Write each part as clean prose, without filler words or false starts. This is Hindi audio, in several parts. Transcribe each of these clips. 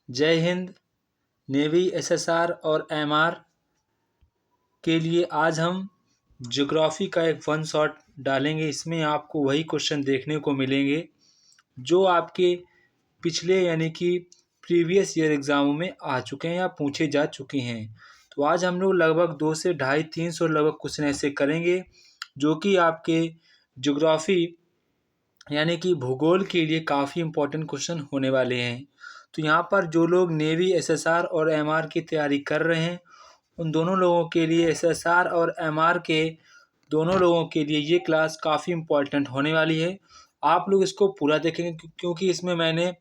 जय हिंद। नेवी, एसएसआर और एमआर के लिए आज हम ज्योग्राफी का एक वन शॉट डालेंगे। इसमें आपको वही क्वेश्चन देखने को मिलेंगे जो आपके पिछले यानी कि प्रीवियस ईयर एग्जामों में आ चुके हैं या पूछे जा चुके हैं। तो आज हम लोग लगभग 2 से 250-300 लगभग क्वेश्चन ऐसे करेंगे जो कि आपके ज्योग्राफी यानी कि भूगोल के लिए काफ़ी इम्पोर्टेंट क्वेश्चन होने वाले हैं। तो यहाँ पर जो लोग नेवी, एसएसआर और एमआर की तैयारी कर रहे हैं उन दोनों लोगों के लिए, एसएसआर और एमआर के दोनों लोगों के लिए ये क्लास काफ़ी इम्पोर्टेंट होने वाली है। आप लोग इसको पूरा देखेंगे क्योंकि इसमें मैंने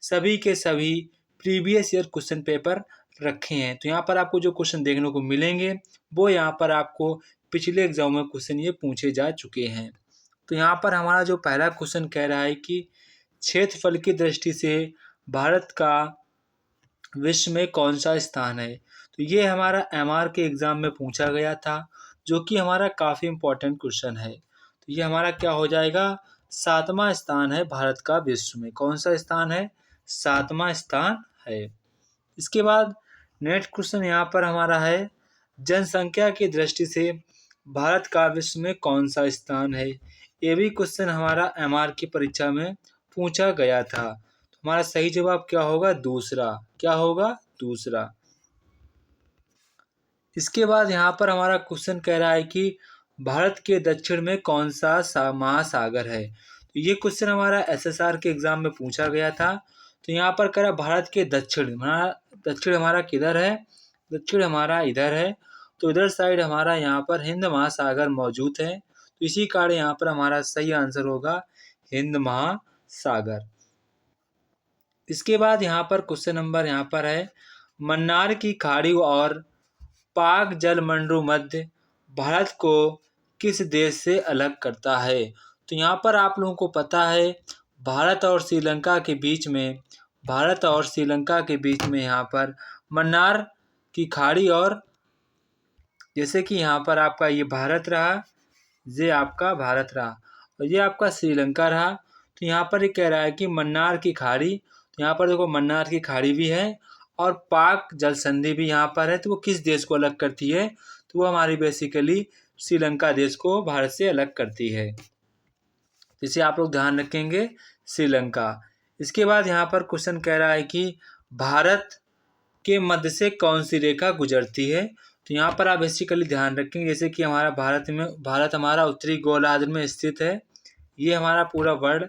सभी के सभी प्रीवियस ईयर क्वेश्चन पेपर रखे हैं। तो यहाँ पर आपको जो क्वेश्चन देखने को मिलेंगे वो यहाँ पर आपको पिछले एग्जाम में क्वेश्चन ये पूछे जा चुके हैं। तो यहाँ पर हमारा जो पहला क्वेश्चन कह रहा है कि क्षेत्रफल की दृष्टि से भारत का विश्व में कौन सा स्थान है। तो ये हमारा एमआर के एग्ज़ाम में पूछा गया था जो कि हमारा काफ़ी इम्पोर्टेंट क्वेश्चन है। तो ये हमारा क्या हो जाएगा, 7वां स्थान है भारत का विश्व में। कौन सा स्थान है, 7वां स्थान है। इसके बाद नेक्स्ट क्वेश्चन यहाँ पर हमारा है जनसंख्या की दृष्टि से भारत का विश्व में कौन सा स्थान है। ये भी क्वेश्चन हमारा एमआर की परीक्षा में पूछा गया था। तो हमारा सही जवाब क्या होगा, दूसरा। क्या होगा, दूसरा। इसके बाद यहाँ पर हमारा क्वेश्चन कह रहा है कि भारत के दक्षिण में कौन सा महासागर है। तो ये क्वेश्चन हमारा एसएसआर के एग्जाम में पूछा गया था। तो यहाँ पर कह रहा भारत के दक्षिण, दक्षिण हमारा किधर है, दक्षिण हमारा इधर है। तो इधर साइड हमारा यहाँ पर हिंद महासागर मौजूद है। तो इसी कारण यहाँ पर हमारा सही आंसर होगा हिंद महासागर। इसके बाद यहाँ पर क्वेश्चन नंबर यहाँ पर है मन्नार की खाड़ी और पाक जलमंडू मध्य भारत को किस देश से अलग करता है। तो यहाँ पर आप लोगों को पता है भारत और श्रीलंका के बीच में, भारत और श्रीलंका के बीच में यहाँ पर मन्नार की खाड़ी, और जैसे कि यहाँ पर आपका ये भारत रहा, ये आपका भारत रहा और ये आपका श्रीलंका रहा। तो यहाँ पर ये कह रहा है कि मन्नार की खाड़ी, तो यहाँ पर देखो मन्नार की खाड़ी भी है और पाक जल संधि भी यहाँ पर है। तो वो किस देश को अलग करती है, तो वो हमारी बेसिकली श्रीलंका देश को भारत से अलग करती है। इसे आप लोग ध्यान रखेंगे, श्रीलंका। इसके बाद यहाँ पर क्वेश्चन कह रहा है कि भारत के मध्य से कौन सी रेखा गुजरती है। तो यहाँ पर आप बेसिकली ध्यान रखेंगे जैसे कि हमारा भारत हमारा उत्तरी गोलार्ध में स्थित है। ये हमारा पूरा वर्ल्ड,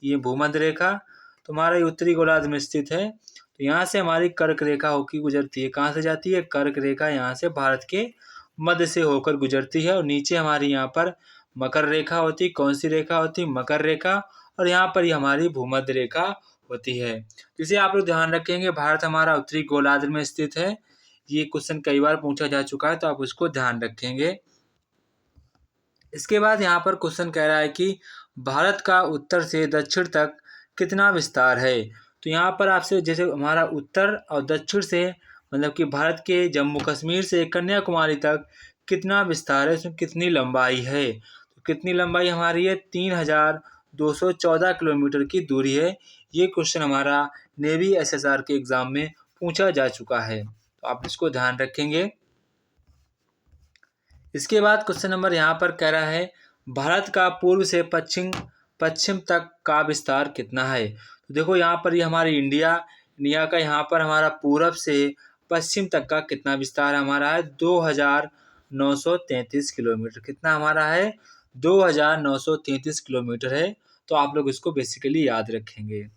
ये भूमध्य रेखा तो हमारा ये उत्तरी गोलार्ध में स्थित है। तो यहाँ से हमारी कर्क रेखा होकर गुजरती है। कहाँ से जाती है, कर्क रेखा यहाँ से भारत के मध्य से होकर गुजरती है। और नीचे हमारी यहाँ पर मकर रेखा होती है। कौन सी रेखा होती है, मकर रेखा। और यहाँ पर ही हमारी भूमध्य रेखा होती है। इसे आप लोग ध्यान रखेंगे, भारत हमारा उत्तरी गोलार्ध में स्थित है। ये क्वेश्चन कई बार पूछा जा चुका है तो आप उसको ध्यान रखेंगे। इसके बाद यहाँ पर क्वेश्चन कह रहा है कि भारत का उत्तर से दक्षिण तक कितना विस्तार है। तो यहाँ पर आपसे जैसे हमारा उत्तर और दक्षिण से मतलब कि भारत के जम्मू कश्मीर से कन्याकुमारी तक कितना विस्तार है, इसमें कितनी लंबाई है। तो कितनी लंबाई हमारी है, 3214 किलोमीटर की दूरी है। ये क्वेश्चन हमारा नेवी एसएसआर के एग्जाम में पूछा जा चुका है, तो आप इसको ध्यान रखेंगे। इसके बाद क्वेश्चन नंबर यहाँ पर कह रहा है भारत का पूर्व से पश्चिम तक का विस्तार कितना है। तो देखो यहाँ पर ये हमारी इंडिया का यहाँ पर हमारा पूरब से पश्चिम तक का कितना विस्तार हमारा है, 2933 किलोमीटर। कितना हमारा है, 2933 किलोमीटर है। तो आप लोग इसको बेसिकली याद रखेंगे।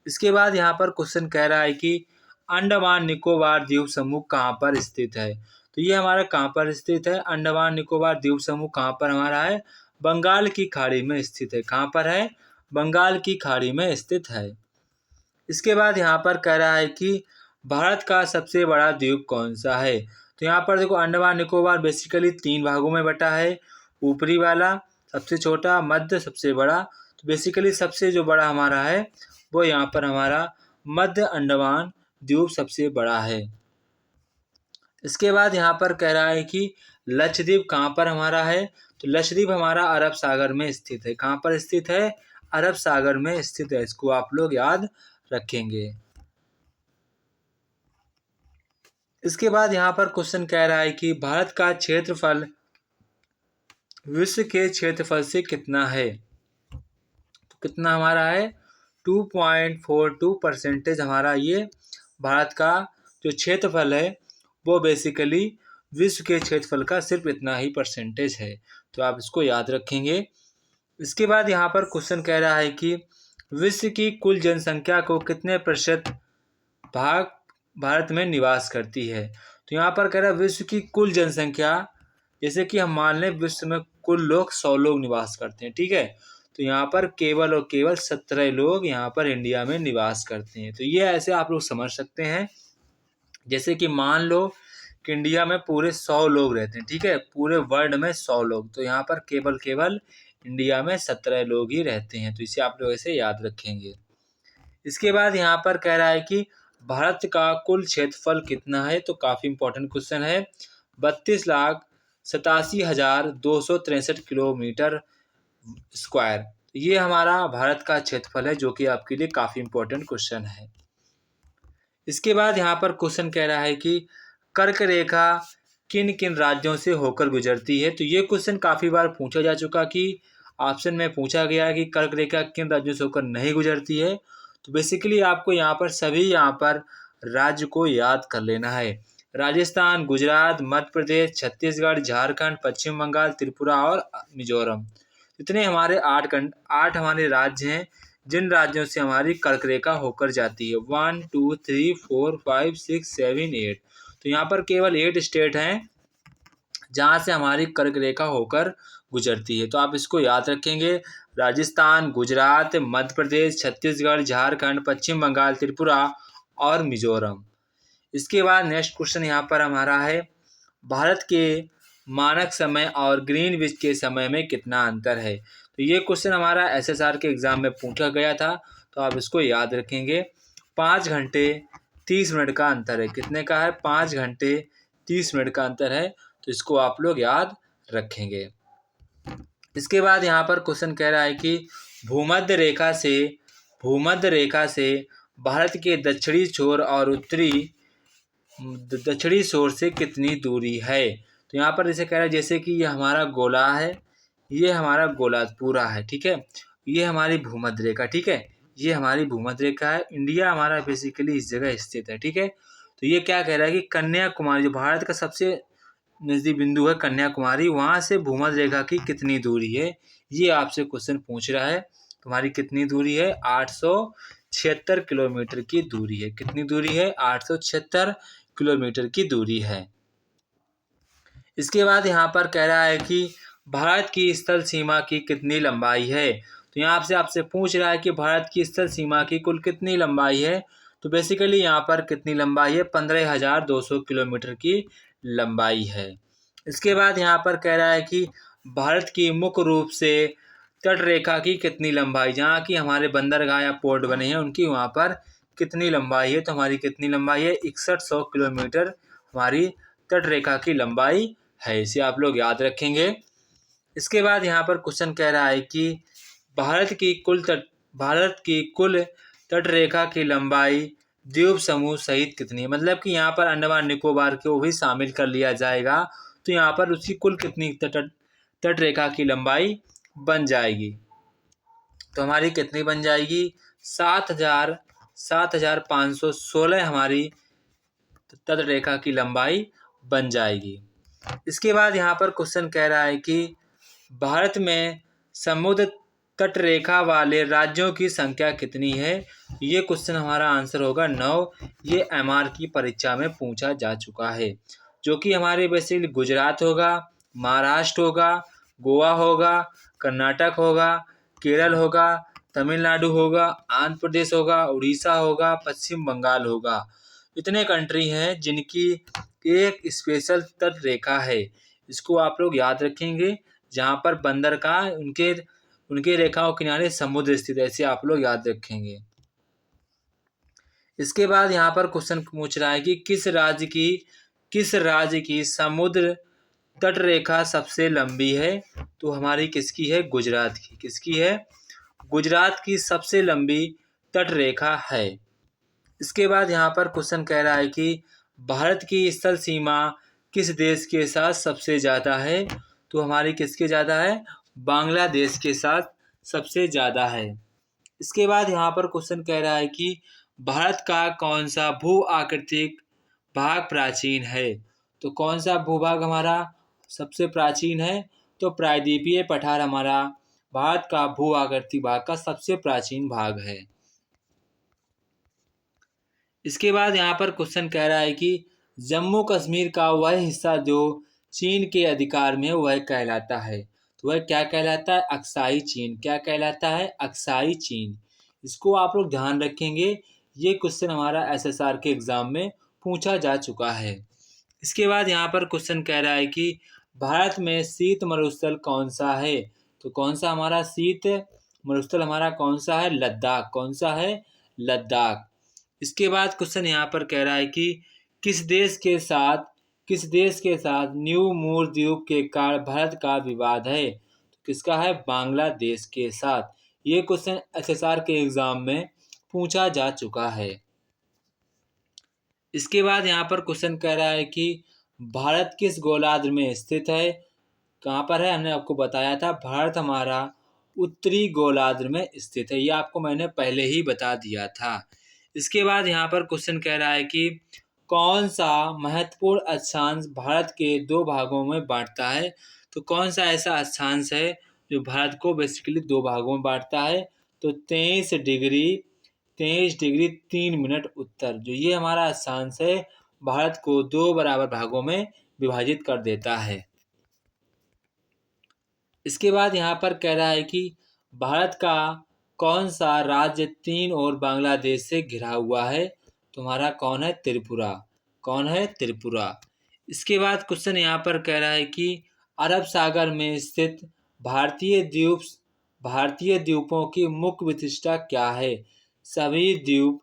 इसके बाद यहाँ पर क्वेश्चन कह रहा है कि अंडमान निकोबार द्वीप समूह कहाँ पर स्थित है। तो ये हमारा कहाँ पर स्थित है, अंडमान निकोबार द्वीप समूह कहाँ पर हमारा है, बंगाल की खाड़ी में स्थित है। कहाँ पर है, बंगाल की खाड़ी में स्थित है। इसके बाद यहाँ पर कह रहा है कि भारत का सबसे बड़ा द्वीप कौन सा है। तो यहाँ पर देखो अंडमान निकोबार बेसिकली 3 भागों में बटा है, ऊपरी वाला सबसे छोटा, मध्य सबसे बड़ा। तो बेसिकली सबसे जो बड़ा हमारा है वो यहाँ पर हमारा मध्य अंडमान द्वीप सबसे बड़ा है। इसके बाद यहाँ पर कह रहा है कि लक्षद्वीप कहाँ पर हमारा है। तो लक्षद्वीप हमारा अरब सागर में स्थित है। कहाँ पर स्थित है, अरब सागर में स्थित है। इसको आप लोग याद रखेंगे। इसके बाद यहाँ पर क्वेश्चन कह रहा है कि भारत का क्षेत्रफल विश्व के क्षेत्रफल से कितना है। तो कितना हमारा है, 2.42% हमारा ये भारत का जो क्षेत्रफल है वो बेसिकली विश्व के क्षेत्रफल का सिर्फ इतना ही परसेंटेज है। तो आप इसको याद रखेंगे। इसके बाद यहाँ पर क्वेश्चन कह रहा है कि विश्व की कुल जनसंख्या को कितने प्रतिशत भाग भारत में निवास करती है। तो यहाँ पर कह रहा है विश्व की कुल जनसंख्या, जैसे कि हम मान लें विश्व में कुल लोग 100 लोग निवास करते हैं, ठीक है। तो यहाँ पर केवल और केवल 17 लोग यहाँ पर इंडिया में निवास करते हैं। तो ये ऐसे आप लोग समझ सकते हैं, जैसे कि मान लो कि इंडिया में पूरे 100 लोग रहते हैं, ठीक है, पूरे वर्ल्ड में 100 लोग, तो यहाँ पर केवल इंडिया में 17 लोग ही रहते हैं। तो इसे आप लोग ऐसे याद रखेंगे। इसके बाद यहाँ पर कह रहा है कि भारत का कुल क्षेत्रफल कितना है। तो काफ़ी इंपॉर्टेंट क्वेश्चन है, 32,87,263 किलोमीटर स्क्वायर। ये हमारा भारत का क्षेत्रफल है, जो कि आपके लिए काफ़ी इंपॉर्टेंट क्वेश्चन है। इसके बाद यहाँ पर क्वेश्चन कह रहा है कि कर्क रेखा किन किन राज्यों से होकर गुजरती है। तो ये क्वेश्चन काफ़ी बार पूछा जा चुका कि ऑप्शन में पूछा गया है कि कर्क रेखा किन राज्यों से होकर नहीं गुजरती है। तो बेसिकली आपको यहाँ पर सभी यहाँ पर राज्य को याद कर लेना है। राजस्थान, गुजरात, मध्य प्रदेश, छत्तीसगढ़, झारखंड, पश्चिम बंगाल, त्रिपुरा और मिजोरम। इतने हमारे 8 हमारे राज्य हैं जिन राज्यों से हमारी कर्क रेखा होकर जाती है। 1 2 3 4 5 6 7 8। तो यहाँ पर केवल 8 स्टेट हैं जहाँ से हमारी कर्क रेखा होकर गुजरती है। तो आप इसको याद रखेंगे, राजस्थान, गुजरात, मध्य प्रदेश, छत्तीसगढ़, झारखंड, पश्चिम बंगाल, त्रिपुरा और मिजोरम। इसके बाद नेक्स्ट क्वेश्चन यहाँ पर हमारा है, भारत के मानक समय और ग्रीनविच के समय में कितना अंतर है। तो ये क्वेश्चन हमारा एसएसआर के एग्ज़ाम में पूछा गया था। तो आप इसको याद रखेंगे, 5 घंटे 30 मिनट का अंतर है। कितने का है, 5 घंटे 30 मिनट का अंतर है। तो इसको आप लोग याद रखेंगे। इसके बाद यहाँ पर क्वेश्चन कह रहा है कि भूमध्य रेखा से भारत के दक्षिणी छोर और उत्तरी दक्षिणी छोर से कितनी दूरी है। तो यहाँ पर जैसे कह रहा है, जैसे कि ये हमारा गोला है, ये हमारा गोला पूरा है, ठीक है, ये हमारी भूमध्य रेखा, ठीक है, ये हमारी भूमध्य रेखा है। इंडिया हमारा बेसिकली इस जगह स्थित है, ठीक है। तो ये क्या कह रहा है कि कन्याकुमारी जो भारत का सबसे नज़दीक बिंदु है कन्याकुमारी, वहाँ से भूमध्य रेखा की कितनी दूरी है, ये आपसे क्वेश्चन पूछ रहा है। तुम्हारी कितनी दूरी है, 876 किलोमीटर की दूरी है। कितनी दूरी है, 876 किलोमीटर की दूरी है। इसके बाद यहाँ पर कह रहा है कि भारत की स्थल सीमा की कितनी लंबाई है। तो यहाँ से आपसे पूछ रहा है कि भारत की स्थल सीमा की कुल कितनी लंबाई है। तो बेसिकली यहाँ पर कितनी लंबाई है, 15,200 किलोमीटर की लंबाई है। इसके बाद यहाँ पर कह रहा है कि भारत की मुख्य रूप से तट रेखा की कितनी लंबाई, जहाँ की हमारे बंदरगाह या पोर्ट बने हैं उनकी वहाँ पर कितनी लंबाई है। तो हमारी कितनी लंबाई है, 6100 किलोमीटर हमारी तट रेखा की लंबाई है। इसे आप लोग याद रखेंगे। इसके बाद यहाँ पर क्वेश्चन कह रहा है कि भारत की कुल तट रेखा की लंबाई द्वीप समूह सहित कितनी है। मतलब कि यहाँ पर अंडमान निकोबार को भी शामिल कर लिया जाएगा। तो यहाँ पर उसकी कुल कितनी तट रेखा की लंबाई बन जाएगी। तो हमारी कितनी बन जाएगी, 7,516 हमारी तट रेखा की लंबाई बन जाएगी। इसके बाद यहाँ पर क्वेश्चन कह रहा है कि भारत में समुद्र तट रेखा वाले राज्यों की संख्या कितनी है। ये क्वेश्चन हमारा आंसर होगा 9। ये एमआर की परीक्षा में पूछा जा चुका है, जो कि हमारे बेसिकली गुजरात होगा, महाराष्ट्र होगा, गोवा होगा, कर्नाटक होगा, केरल होगा, तमिलनाडु होगा, आंध्र प्रदेश होगा, उड़ीसा होगा, पश्चिम बंगाल होगा। इतने कंट्री हैं जिनकी एक स्पेशल तट रेखा है। इसको आप लोग याद रखेंगे, जहाँ पर बंदरगाह उनके रेखाओं किनारे समुद्र स्थित है। ऐसे आप लोग याद रखेंगे। इसके बाद यहाँ पर क्वेश्चन पूछ रहा है कि किस राज्य की समुद्र तट रेखा सबसे लंबी है। तो हमारी किसकी है, गुजरात की। किसकी है, गुजरात की सबसे लंबी तट रेखा है। इसके बाद यहाँ पर क्वेश्चन कह रहा है कि भारत की स्थल सीमा किस देश के साथ सबसे ज़्यादा है? तो हमारी किसके ज़्यादा है? बांग्लादेश के साथ सबसे ज़्यादा है। इसके बाद यहाँ पर क्वेश्चन कह रहा है कि भारत का कौन सा भू आकृतिक भाग प्राचीन है? तो कौन सा भूभाग हमारा सबसे प्राचीन है? तो प्रायद्वीपीय पठार हमारा भारत का भू आकृतिक भाग का सबसे प्राचीन भाग है। इसके बाद यहाँ पर क्वेश्चन कह रहा है कि जम्मू कश्मीर का वह हिस्सा जो चीन के अधिकार में वह कहलाता है। तो वह क्या कहलाता है? अक्साई चीन। क्या कहलाता है? अक्साई चीन। इसको आप लोग ध्यान रखेंगे, ये क्वेश्चन हमारा एसएसआर के एग्जाम में पूछा जा चुका है। इसके बाद यहाँ पर क्वेश्चन कह रहा है कि भारत में शीत मरुस्थल कौन सा है? तो कौन सा हमारा शीत मरुस्थल हमारा कौन सा है? लद्दाख। कौन सा है? लद्दाख। इसके बाद क्वेश्चन यहाँ पर कह रहा है कि किस देश के साथ न्यू मूर द्वीप के कारण भारत का विवाद है? तो किसका है? बांग्लादेश के साथ। ये क्वेश्चन एसएसआर के एग्जाम में पूछा जा चुका है। इसके बाद यहाँ पर क्वेश्चन कह रहा है कि भारत किस गोलार्ध में स्थित है? कहाँ पर है? हमने आपको बताया था, भारत हमारा उत्तरी गोलार्ध में स्थित है। ये आपको मैंने पहले ही बता दिया था। इसके बाद यहाँ पर क्वेश्चन कह रहा है कि कौन सा महत्वपूर्ण अक्षांश भारत के दो भागों में बांटता है? तो कौन सा ऐसा अक्षांश है जो भारत को बेसिकली दो भागों में बांटता है? तो 23 डिग्री 3 मिनट उत्तर, जो ये हमारा अक्षांश है, भारत को दो बराबर भागों में विभाजित कर देता है। इसके बाद यहाँ पर कह रहा है कि भारत का कौन सा राज्य तीन और बांग्लादेश से घिरा हुआ है? तुम्हारा कौन है? त्रिपुरा। कौन है? त्रिपुरा। इसके बाद क्वेश्चन यहाँ पर कह रहा है कि अरब सागर में स्थित भारतीय द्वीपों की मुख्य विशिष्टता क्या है? सभी द्वीप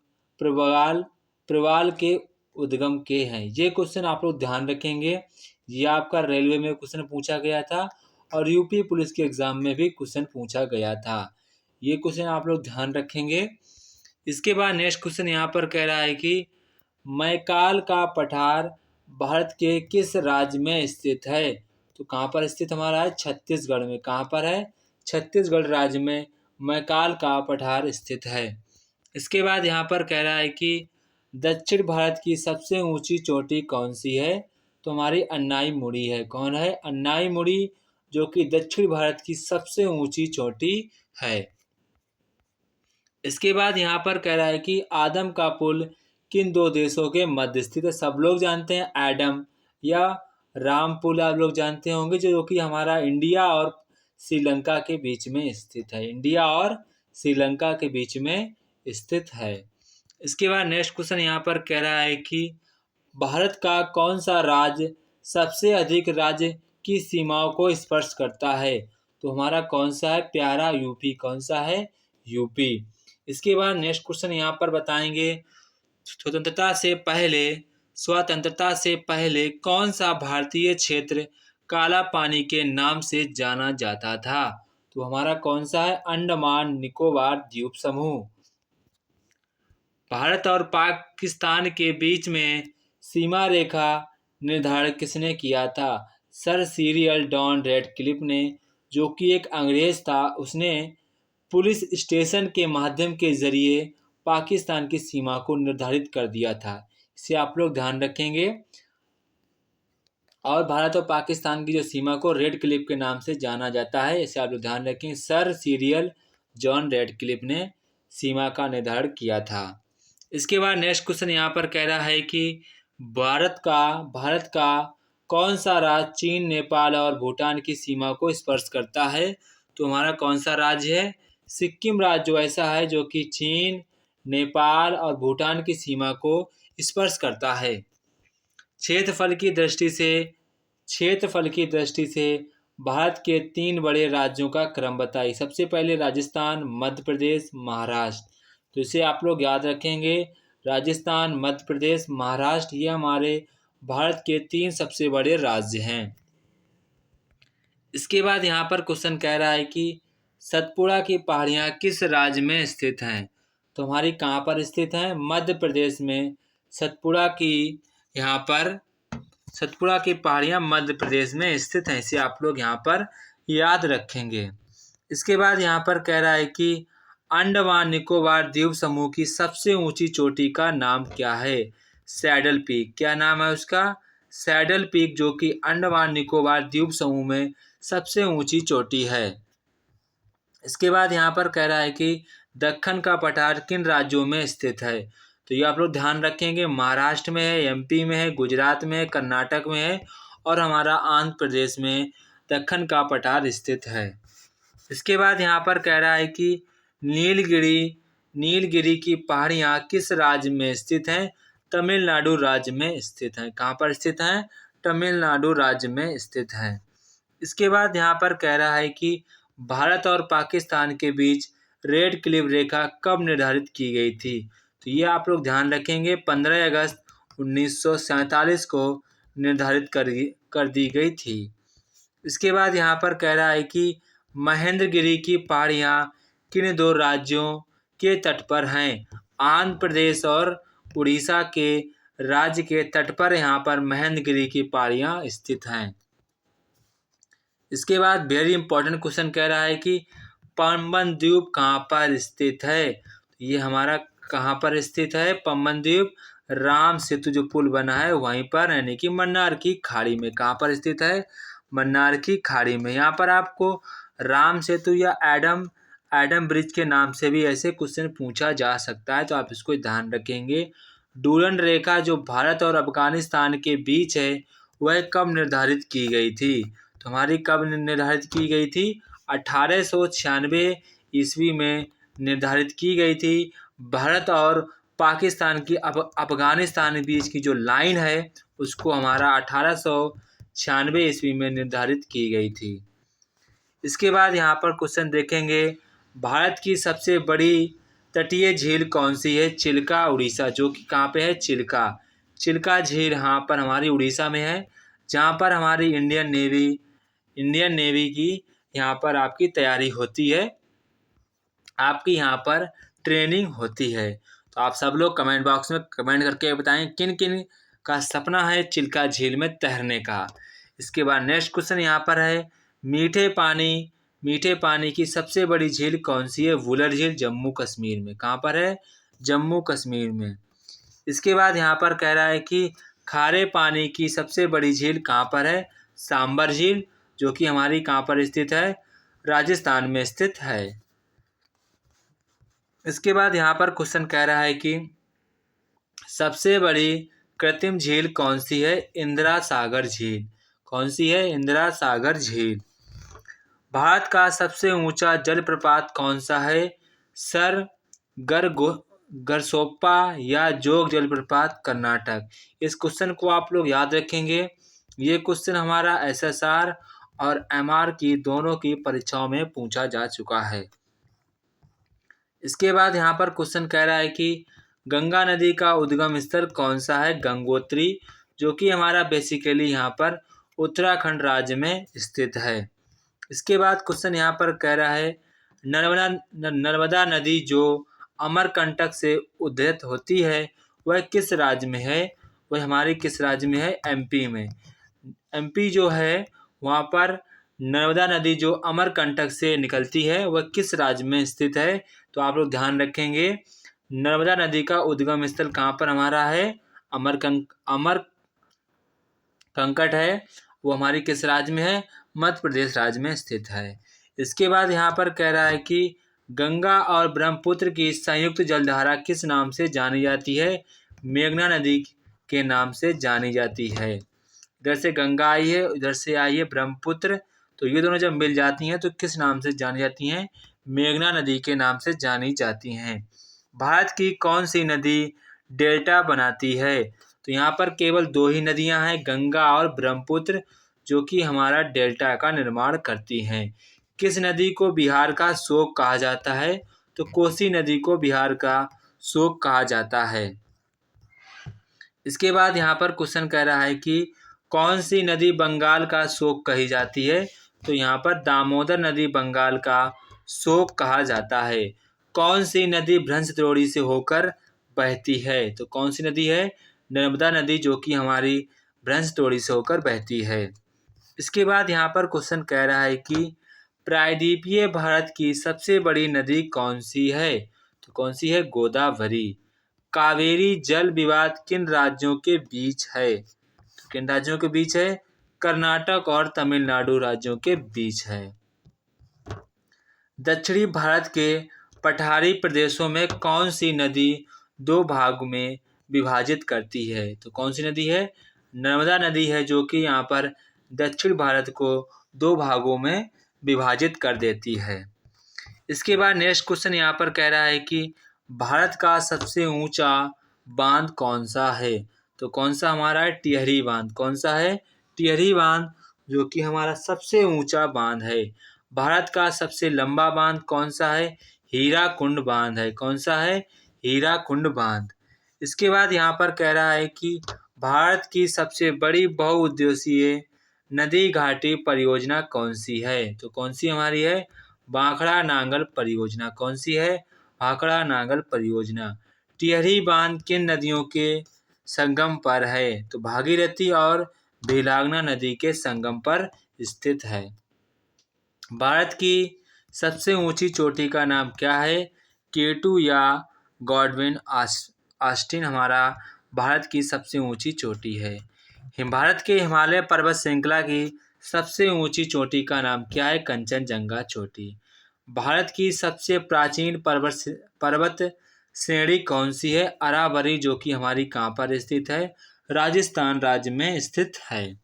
प्रवाल के उद्गम के हैं। ये क्वेश्चन आप लोग ध्यान रखेंगे, ये आपका रेलवे में क्वेश्चन पूछा गया था और यूपी पुलिस के एग्जाम में भी क्वेश्चन पूछा गया था। ये क्वेश्चन आप लोग ध्यान रखेंगे। इसके बाद नेक्स्ट क्वेश्चन यहाँ पर कह रहा है कि मैकाल का पठार भारत के किस राज्य में स्थित है? तो कहाँ पर स्थित हमारा है? छत्तीसगढ़ में। कहाँ पर है? छत्तीसगढ़ राज्य में मैकाल का पठार स्थित है। इसके बाद यहाँ पर कह रहा है कि दक्षिण भारत की सबसे ऊंची चोटी कौन सी है? तो हमारी अन्नाई मुड़ी है। कौन है? अन्नाई मुड़ी, जो कि दक्षिण भारत की सबसे ऊंची चोटी है। इसके बाद यहाँ पर कह रहा है कि आदम का पुल किन दो देशों के मध्य स्थित है? सब लोग जानते हैं एडम या राम पुल, आप लोग जानते होंगे, जो कि हमारा इंडिया और श्रीलंका के बीच में स्थित है। इंडिया और श्रीलंका के बीच में स्थित है। इसके बाद नेक्स्ट क्वेश्चन यहाँ पर कह रहा है कि भारत का कौन सा राज्य सबसे अधिक राज्य की सीमाओं को स्पर्श करता है? तो हमारा कौन सा है? प्यारा यूपी। कौन सा है? यूपी। इसके बाद नेक्स्ट क्वेश्चन यहाँ पर बताएंगे, स्वतंत्रता से पहले कौन सा भारतीय क्षेत्र काला पानी के नाम से जाना जाता था? तो हमारा कौन सा है? अंडमान निकोबार द्वीप समूह। भारत और पाकिस्तान के बीच में सीमा रेखा निर्धारण किसने किया था? सर सीरियल जॉन रेडक्लिफ ने, जो कि एक अंग्रेज था। उसने पुलिस स्टेशन के माध्यम के जरिए पाकिस्तान की सीमा को निर्धारित कर दिया था। इसे आप लोग ध्यान रखेंगे। और भारत और पाकिस्तान की जो सीमा को रेडक्लिफ के नाम से जाना जाता है, इसे आप लोग ध्यान रखें। सर सीरियल जॉन रेडक्लिफ ने सीमा का निर्धारण किया था। इसके बाद नेक्स्ट क्वेश्चन यहाँ पर कह रहा है कि भारत का कौन सा राज्य चीन, नेपाल और भूटान की सीमा को स्पर्श करता है? तो हमारा कौन सा राज्य है? सिक्किम राज्य जो ऐसा है जो कि चीन, नेपाल और भूटान की सीमा को स्पर्श करता है। क्षेत्रफल की दृष्टि से भारत के 3 बड़े राज्यों का क्रम बताइए। सबसे पहले राजस्थान, मध्य प्रदेश, महाराष्ट्र। तो इसे आप लोग याद रखेंगे, राजस्थान, मध्य प्रदेश, महाराष्ट्र, ये हमारे भारत के 3 सबसे बड़े राज्य हैं। इसके बाद यहाँ पर क्वेश्चन कह रहा है कि सतपुड़ा की पहाड़ियाँ किस राज्य में स्थित हैं? तो हमारी कहाँ पर स्थित हैं? मध्य प्रदेश में सतपुड़ा की यहाँ पर सतपुड़ा की पहाड़ियाँ मध्य प्रदेश में स्थित हैं। इसे आप लोग यहाँ पर याद रखेंगे। इसके बाद यहाँ पर कह रहा है कि अंडमान निकोबार द्वीप समूह की सबसे ऊंची चोटी का नाम क्या है? Saddle peak. क्या नाम है उसका? सैडल पीक, जो कि अंडमान निकोबार द्वीप समूह में सबसे ऊंची चोटी है। इसके बाद यहाँ पर कह रहा है कि दक्कन का पठार किन राज्यों में स्थित है? तो ये आप लोग ध्यान रखेंगे, महाराष्ट्र में है, एमपी में है, गुजरात में है, कर्नाटक में है और हमारा आंध्र प्रदेश में दक्कन का पठार स्थित है। इसके बाद यहाँ पर कह रहा है कि नीलगिरी की पहाड़ियाँ किस राज्य में स्थित हैं? तमिलनाडु राज्य में स्थित हैं। कहाँ पर स्थित हैं? तमिलनाडु राज्य में स्थित हैं। इसके बाद यहाँ पर कह रहा है कि भारत और पाकिस्तान के बीच रेड क्लिफ रेखा कब निर्धारित की गई थी? तो ये आप लोग ध्यान रखेंगे, 15 अगस्त 1947 को निर्धारित कर दी गई थी। इसके बाद यहाँ पर कह रहा है कि महेंद्रगिरी की पहाड़ियाँ किन दो राज्यों के तट पर हैं? आंध्र प्रदेश और उड़ीसा के राज्य के तट पर यहाँ पर महेंद्रगिरी की पहाड़ियाँ स्थित हैं। इसके बाद वेरी इंपॉर्टेंट क्वेश्चन कह रहा है कि पंबन द्वीप कहाँ पर स्थित है? ये हमारा कहाँ पर स्थित है? पंबन द्वीप राम सेतु जो पुल बना है वहीं पर, यानी कि मन्नार की खाड़ी में। कहाँ पर स्थित है? मन्नार की खाड़ी में। यहाँ पर आपको राम सेतु या एडम ब्रिज के नाम से भी ऐसे क्वेश्चन पूछा जा सकता है, तो आप इसको ध्यान रखेंगे। डूरन रेखा जो भारत और अफगानिस्तान के बीच है वह कब निर्धारित की गई थी? तो हमारी कब निर्धारित की गई थी? 1896 ईस्वी में निर्धारित की गई थी। भारत और पाकिस्तान की अफगानिस्तान बीच की जो लाइन है उसको हमारा 1896 ईस्वी में निर्धारित की गई थी। इसके बाद यहाँ पर क्वेश्चन देखेंगे, भारत की सबसे बड़ी तटीय झील कौन सी है? चिल्का, उड़ीसा। जो कि कहाँ पे है? चिल्का झील यहाँ पर हमारी उड़ीसा में है, जहाँ पर हमारी इंडियन नेवी की यहाँ पर आपकी तैयारी होती है, आपकी यहाँ पर ट्रेनिंग होती है। तो आप सब लोग कमेंट बॉक्स में कमेंट करके बताएं किन किन का सपना है चिल्का झील में तैरने का। इसके बाद नेक्स्ट क्वेश्चन यहाँ पर है, मीठे पानी की सबसे बड़ी झील कौन सी है? वुलर झील, जम्मू कश्मीर में। कहाँ पर है? जम्मू कश्मीर में। इसके बाद यहाँ पर कह रहा है कि खारे पानी की सबसे बड़ी झील कहाँ पर है? सांबर झील, जो कि हमारी कहाँ पर स्थित है? राजस्थान में स्थित है। इसके बाद यहाँ पर क्वेश्चन कह रहा है कि सबसे बड़ी कृत्रिम झील कौन सी है? इंदिरा सागर झील। कौन सी है? इंदिरा सागर झील। भारत का सबसे ऊंचा जलप्रपात कौन सा है? सर गरसोप्पा या जोग जलप्रपात, कर्नाटक। इस क्वेश्चन को आप लोग याद रखेंगे। ये क्वेश्चन हमारा एसएसआर और एमआर की दोनों की परीक्षाओं में पूछा जा चुका है। इसके बाद यहाँ पर क्वेश्चन कह रहा है कि गंगा नदी का उद्गम स्थल कौन सा है? गंगोत्री, जो कि हमारा बेसिकली यहाँ पर उत्तराखंड राज्य में स्थित है। इसके बाद क्वेश्चन यहाँ पर कह रहा है, नर्मदा नदी जो अमरकंटक से उद्गत होती है वह किस राज्य में है? वह हमारी किस राज्य में है? एमपी में। एमपी जो है वहाँ पर नर्मदा नदी जो अमरकंटक से निकलती है वह किस राज्य में स्थित है? तो आप लोग ध्यान रखेंगे, नर्मदा नदी का उद्गम स्थल कहाँ पर हमारा है? अमरकंटक है, वो हमारी किस राज्य में है? मध्य प्रदेश राज्य में स्थित है। इसके बाद यहाँ पर कह रहा है कि गंगा और ब्रह्मपुत्र की संयुक्त जलधारा किस नाम से जानी जाती है? मेघना नदी के नाम से जानी जाती है। इधर से गंगा आई है, इधर से आई है ब्रह्मपुत्र, तो ये दोनों जब मिल जाती हैं तो किस नाम से जानी जाती हैं? मेघना नदी के नाम से जानी जाती हैं। भारत की कौन सी नदी डेल्टा बनाती है? तो यहाँ पर केवल दो ही नदियाँ हैं, गंगा और ब्रह्मपुत्र, जो कि हमारा डेल्टा का निर्माण करती हैं। किस नदी को बिहार का शोक कहा जाता है? तो कोसी नदी को बिहार का शोक कहा जाता है। इसके बाद यहाँ पर क्वेश्चन कह रहा है कि कौन सी नदी बंगाल का शोक कही जाती है? तो यहाँ पर दामोदर नदी बंगाल का शोक कहा जाता है। कौन सी नदी भ्रंश द्रोणी से होकर बहती है? तो कौन सी नदी है? नर्मदा नदी जो कि हमारी भ्रंशतोड़ी से होकर बहती है। इसके बाद यहाँ पर क्वेश्चन कह रहा है कि प्रायद्वीपीय भारत की सबसे बड़ी नदी कौन सी है? तो कौन सी है? गोदावरी। कावेरी जल विवाद किन राज्यों के बीच है? तो किन राज्यों के बीच है? कर्नाटक और तमिलनाडु राज्यों के बीच है। दक्षिणी भारत के पठारी प्रदेशों में कौन सी नदी दो भाग में विभाजित करती है? तो कौन सी नदी है? नर्मदा नदी है जो कि यहाँ पर दक्षिण भारत को दो भागों में विभाजित कर देती है। इसके बाद नेक्स्ट क्वेश्चन यहाँ पर कह रहा है कि भारत का सबसे ऊंचा बांध कौन सा है? तो कौन सा हमारा है? टिहरी बांध। कौन सा है? टिहरी बांध जो कि हमारा सबसे ऊंचा बांध है। भारत का सबसे लंबा बांध कौन सा है? हीराकुंड बांध है। कौन सा है? हीराकुंड बांध। इसके बाद यहाँ पर कह रहा है कि भारत की सबसे बड़ी बहुउद्देशीय नदी घाटी परियोजना कौन सी है? तो कौन सी हमारी है? भाखड़ा नांगल परियोजना। कौन सी है? भाखड़ा नांगल परियोजना। टिहरी बांध किन नदियों के संगम पर है? तो भागीरथी और बेलागना नदी के संगम पर स्थित है। भारत की सबसे ऊंची चोटी का नाम क्या है? केटू या गॉडविन ऑस्टिन हमारा भारत की सबसे ऊंची चोटी है। भारत के हिमालय पर्वत श्रृंखला की सबसे ऊंची चोटी का नाम क्या है? कंचनजंगा चोटी। भारत की सबसे प्राचीन पर्वत श्रेणी कौन सी है? अरावली जो कि हमारी कहाँ पर स्थित है? राजस्थान राज्य में स्थित है।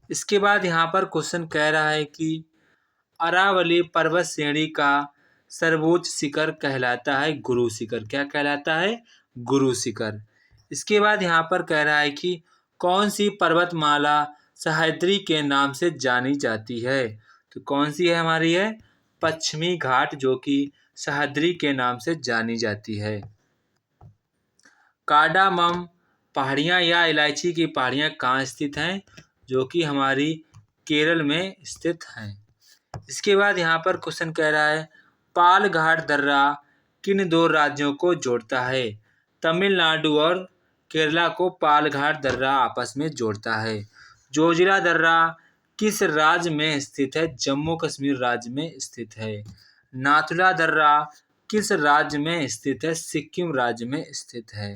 इसके बाद यहाँ पर क्वेश्चन कह रहा है कि अरावली पर्वत श्रेणी का सर्वोच्च शिखर कहलाता है गुरु शिखर। क्या कहलाता है? गुरु शिखर। इसके बाद यहाँ पर कह रहा है कि कौन सी पर्वतमाला सह्याद्री के नाम से जानी जाती है? तो कौन सी है हमारी है? पश्चिमी घाट जो कि सह्याद्री के नाम से जानी जाती है। कार्डामम पहाड़ियाँ या इलायची की पहाड़ियाँ कहाँ स्थित हैं? जो कि हमारी केरल में स्थित हैं। इसके बाद यहाँ पर क्वेश्चन कह रहा है पालघाट दर्रा किन दो राज्यों को जोड़ता है? तमिलनाडु और केरला को पालघाट दर्रा आपस में जोड़ता है। जोजिला दर्रा किस राज्य में स्थित है? जम्मू कश्मीर राज्य में स्थित है। नाथुला दर्रा किस राज्य में स्थित है? सिक्किम राज्य में स्थित है।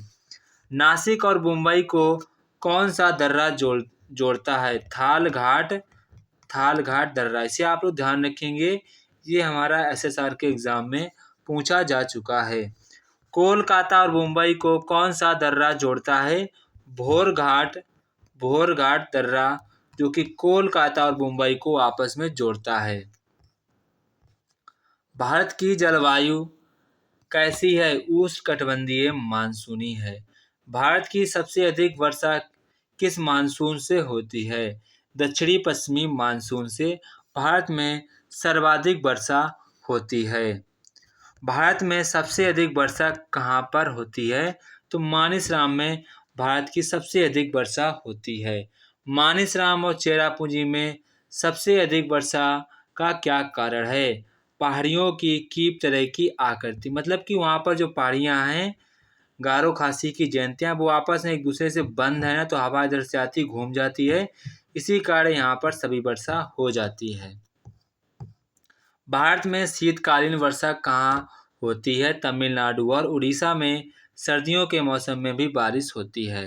नासिक और मुंबई को कौन सा दर्रा जोड़ता है? थाल घाट दर्रा। इसे आप लोग ध्यान रखेंगे, ये हमारा एसएसआर के एग्जाम में पूछा जा चुका है। कोलकाता और मुंबई को कौन सा दर्रा जोड़ता है? भोरघाट दर्रा जो कि कोलकाता और मुंबई को आपस में जोड़ता है। भारत की जलवायु कैसी है? उष्णकटिबंधीय मानसूनी है। भारत की सबसे अधिक वर्षा किस मानसून से होती है? दक्षिणी पश्चिमी मानसून से भारत में सर्वाधिक वर्षा होती है। भारत में सबसे अधिक वर्षा कहाँ पर होती है? तो मानिसराम में भारत की सबसे अधिक वर्षा होती है। मानिसराम और चेरापूंजी में सबसे अधिक वर्षा का क्या कारण है? पहाड़ियों की कीप तरह की आकृति, मतलब कि वहाँ पर जो पहाड़ियाँ हैं गारो खासी की जयंतियाँ वो आपस में एक दूसरे से बंद है ना, तो हवा इधर से आती घूम जाती है, इसी कारण यहाँ पर सभी वर्षा हो जाती है। भारत में शीतकालीन वर्षा कहाँ होती है? तमिलनाडु और उड़ीसा में सर्दियों के मौसम में भी बारिश होती है।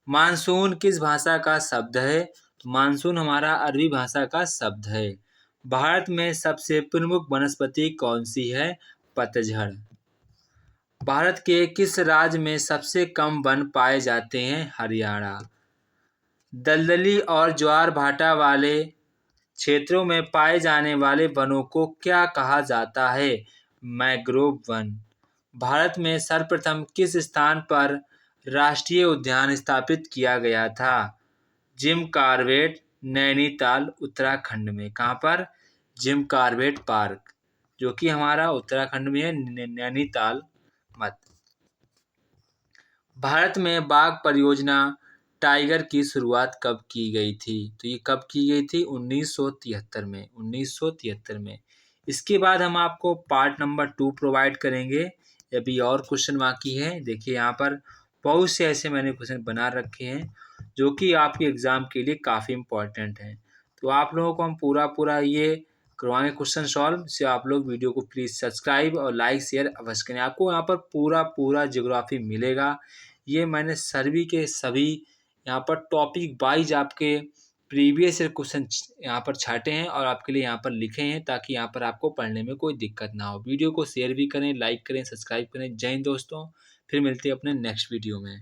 मानसून किस भाषा का शब्द है? तो मानसून हमारा अरबी भाषा का शब्द है। भारत में सबसे प्रमुख वनस्पति कौन सी है? पतझड़। भारत के किस राज्य में सबसे कम वन पाए जाते हैं? हरियाणा। दलदली और ज्वार भाटा वाले क्षेत्रों में पाए जाने वाले वनों को क्या कहा जाता है? Mangrove one. भारत में सर्वप्रथम किस स्थान पर राष्ट्रीय उद्यान स्थापित किया गया था? जिम कॉर्बेट, नैनीताल, उत्तराखंड में। कहाँ पर? जिम कॉर्बेट पार्क जो कि हमारा उत्तराखंड में है, नैनीताल मत। भारत में बाघ परियोजना टाइगर की शुरुआत कब की गई थी? तो ये कब की गई थी? 1973 में। 1973 में। इसके बाद हम आपको पार्ट नंबर 2 प्रोवाइड करेंगे। अभी और क्वेश्चन बाकी है, देखिए यहाँ पर बहुत से ऐसे मैंने क्वेश्चन बना रखे हैं जो कि आपके एग्ज़ाम के लिए काफ़ी इम्पोर्टेंट हैं। तो आप लोगों को हम पूरा ये करवाएँगे क्वेश्चन सॉल्व, से आप लोग वीडियो को प्लीज़ सब्सक्राइब और लाइक शेयर अवश्य करें। आपको यहाँ पर पूरा ज्योग्राफी मिलेगा। ये मैंने सभी के सभी यहाँ पर टॉपिक वाइज़ आपके प्रीवियस ईयर क्वेश्चन यहाँ पर छाँटे हैं और आपके लिए यहाँ पर लिखे हैं, ताकि यहाँ पर आपको पढ़ने में कोई दिक्कत ना हो। वीडियो को शेयर भी करें, लाइक करें, सब्सक्राइब करें। जय हिंद दोस्तों, फिर मिलते हैं अपने नेक्स्ट वीडियो में।